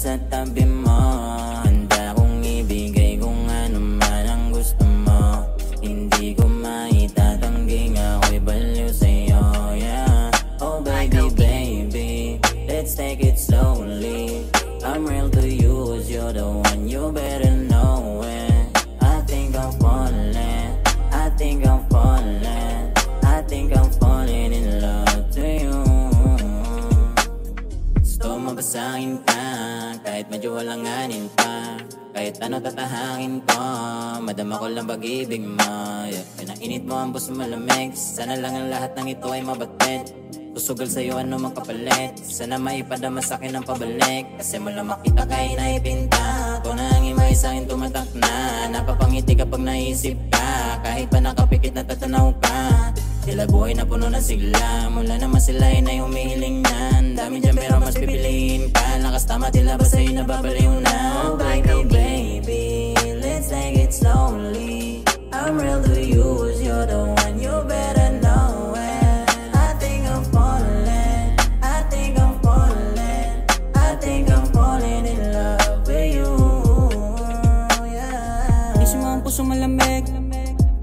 sa tabi mo. Handa kong ibigay kung ano man ang gusto mo. Hindi ko maitatanggi, ako'y baliw sa'yo, yeah. Oh baby, baby, let's take it slowly. I'm real to you, 'cause you're the one, you better know it. I think I'm falling, I think I'm falling, I think I'm falling in love to you. Gusto mabasangin ka, kahit medyo walanganin pa. Kahit ano tatahangin ko, madama ko lang pag-ibig mo, yeah. Pinainit mo ang puso malamig, sana lang ang lahat ng ito ay mabatid. Susugal sa'yo ano mang kapalit, sana maipadama sa'kin ang pabalik. Kasi mula makita ka'y naipinta, ito na ang imay sa'kin tumatak na. Napapangiti kapag naisip ka, kahit pa nakapikit na tatanaw ka. Tila buhay na puno na sigla, mula naman sila ay na humihiling na. Dami dyan pero mas pipiliin ka, lakas tama tila ba sa'yo nababaliw na. Oh baby, baby, let's take it slowly. I'm real to you, 'cause you're the one, you better know it. I think I'm falling, I think I'm falling, I think I'm falling in love with you, yeah. Isip mo ang puso malamig,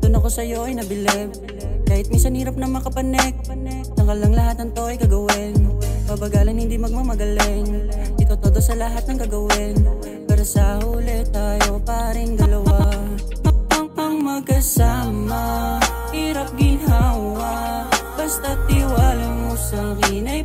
doon ako sa'yo ay nabilib. Kahit minsan hirap na makapanik, tanggal lang lahat ng to ay gagawin. Babagalan hindi magmamagaling, ito todo sa lahat ng gagawin. Pero sa huli tayo pa rin dalawa. Ang magkasama, hirap ginhawa, basta't tiwala mo sa'kin ay